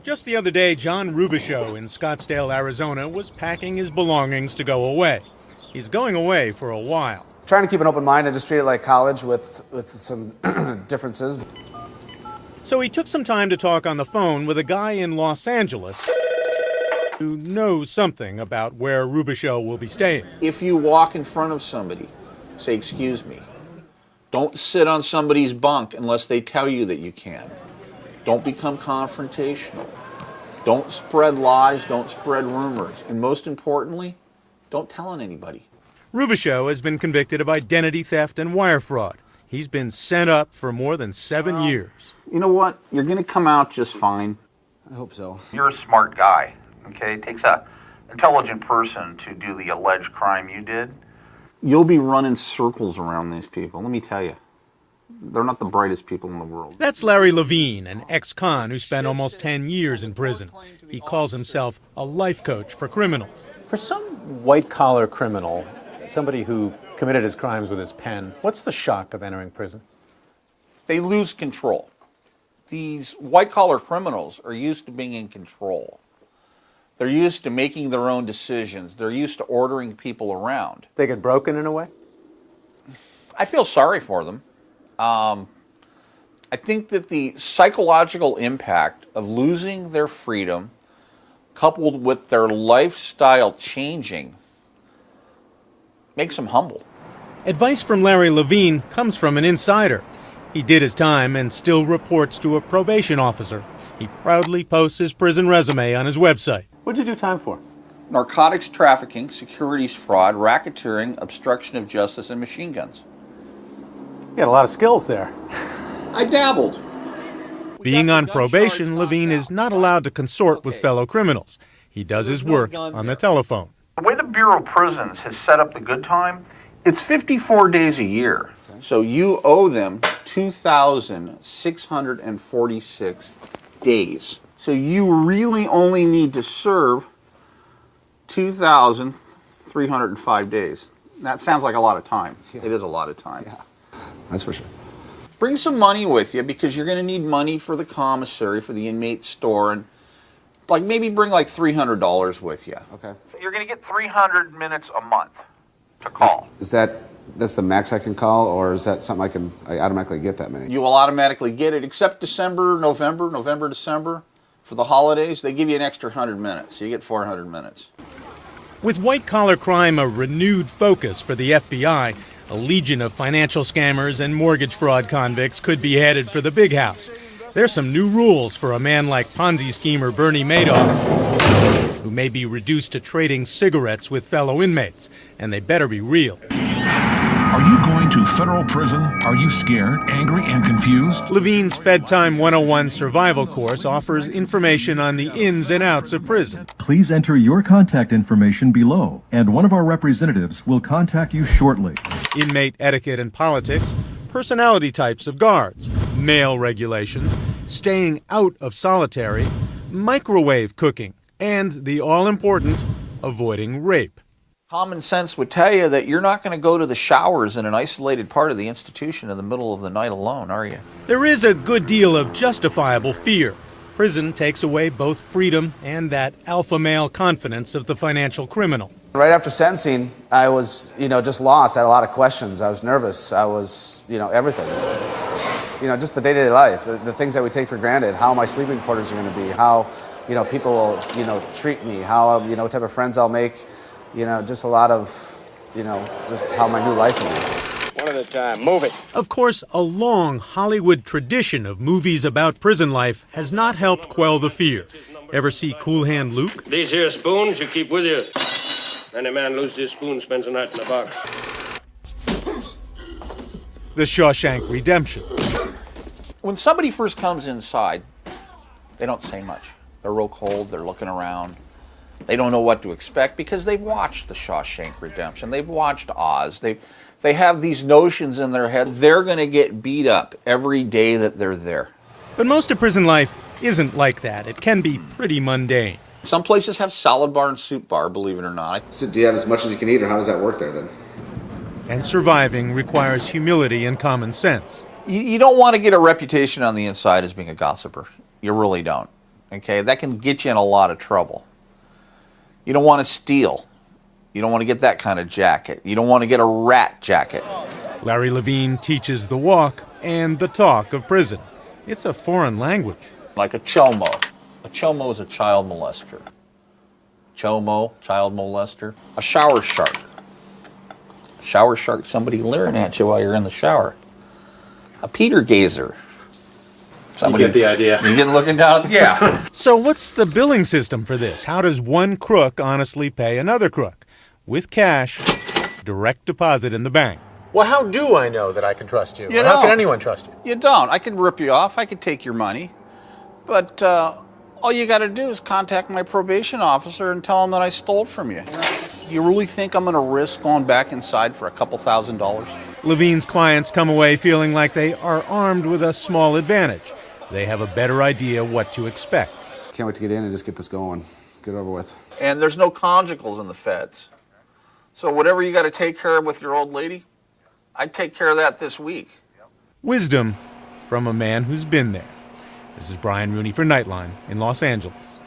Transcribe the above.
Just the other day, John Rubichaux in Scottsdale, Arizona, was packing his belongings to go away. He's going away for a while. Trying to keep an open mind and just treat it like college with some differences. So he took some time to talk on the phone with a guy in Los Angeles who knows something about where Rubichaux will be staying. If you walk in front of somebody, say, "Excuse me." Don't sit on somebody's bunk unless they tell you that you can. Don't become confrontational. Don't spread lies, don't spread rumors. And most importantly, don't tell on anybody. Rubichaux has been convicted of identity theft and wire fraud. He's been sent up for more than 7 years. You know what? You're going to come out just fine. I hope so. You're a smart guy, okay? It takes an intelligent person to do the alleged crime you did. You'll be running circles around these people, let me tell you. They're not the brightest people in the world. That's Larry Levine, an ex-con who spent almost 10 years in prison. He calls himself a life coach for criminals. For some white-collar criminal, somebody who committed his crimes with his pen, what's the shock of entering prison? They lose control. These white-collar criminals are used to being in control. They're used to making their own decisions. They're used to ordering people around. They get broken in a way? I feel sorry for them. I think that the psychological impact of losing their freedom, coupled with their lifestyle changing, makes them humble. Advice from Larry Levine comes from an insider. He did his time and still reports to a probation officer. He proudly posts his prison resume on his website. What'd you do time for? Narcotics trafficking, securities fraud, racketeering, obstruction of justice, and machine guns. You had a lot of skills there. I dabbled. Being on probation, Levine is not allowed to consort with fellow criminals. He does his work on the telephone. The way the Bureau of Prisons has set up the good time, It's 54 days a year. So you owe them 2,646 days. So you really only need to serve 2,305 days. That sounds like a lot of time. Yeah. It is a lot of time. Yeah, that's for sure. Bring some money with you because you're going to need money for the commissary, for the inmate store, and like maybe bring like $300 with you. Okay. you're going to get 300 minutes a month to call. That's the max I can call, or is that something I automatically get that many? You will automatically get it, except December, November, December. For the holidays, they give you an extra 100 minutes, so you get 400 minutes. With white-collar crime a renewed focus for the FBI, a legion of financial scammers and mortgage fraud convicts could be headed for the big house. There's some new rules for a man like Ponzi schemer Bernie Madoff, who may be reduced to trading cigarettes with fellow inmates, and they better be real. Are you going to federal prison? Are you scared, angry, and confused? Levine's Fed Time 101 survival course offers information on the ins and outs of prison. Please enter your contact information below, and one of our representatives will contact you shortly. Inmate etiquette and politics, personality types of guards, mail regulations, staying out of solitary, microwave cooking, and the all-important avoiding rape. Common sense would tell you that you're not going to go to the showers in an isolated part of the institution in the middle of the night alone, are you? There is a good deal of justifiable fear. Prison takes away both freedom and that alpha male confidence of the financial criminal. Right after sentencing, I was, just lost. I had a lot of questions. I was nervous. I was, everything. Just the day-to-day life, the things that we take for granted, how my sleeping quarters are going to be, how, people will, treat me, how, what type of friends I'll make. Just a lot of, just how my new life will be. One at a time. Move it. Of course, a long Hollywood tradition of movies about prison life has not helped quell the fear. Ever see Cool Hand Luke? These here spoons you keep with you. Any man loses his spoon spends the night in the box. The Shawshank Redemption. When somebody first comes inside, they don't say much. They're real cold. They're looking around. They don't know what to expect because they've watched The Shawshank Redemption. They've watched Oz. They have these notions in their head. They're going to get beat up every day that they're there. But most of prison life isn't like that. It can be pretty mundane. Some places have salad bar and soup bar, believe it or not. So do you have as much as you can eat, or how does that work there then? And surviving requires humility and common sense. You don't want to get a reputation on the inside as being a gossiper. You really don't. Okay, that can get you in a lot of trouble. You don't want to steal. You don't want to get that kind of jacket. You don't want to get a rat jacket. Larry Levine teaches the walk and the talk of prison. It's a foreign language. Like a chomo. A chomo is a child molester. Chomo, child molester. A shower shark. A shower shark, somebody leering at you while you're in the shower. A Peter gazer. Somebody, you get the idea. You get looking down, yeah. So what's the billing system for this? How does one crook honestly pay another crook? With cash, direct deposit in the bank. Well, how do I know that I can trust you? You Or how can don't. anyone trust you? You don't. I could rip you off. I could take your money. But all you got to do is contact my probation officer and tell him that I stole it from you. You really think I'm going to risk going back inside for a couple $1,000s? Levine's clients come away feeling like they are armed with a small advantage. They have a better idea what to expect. Can't wait to get in and just get this going. Get it over with. And there's no conjugals in the feds. So whatever you got to take care of with your old lady, I'd take care of that this week. Wisdom from a man who's been there. This is Brian Rooney for Nightline in Los Angeles.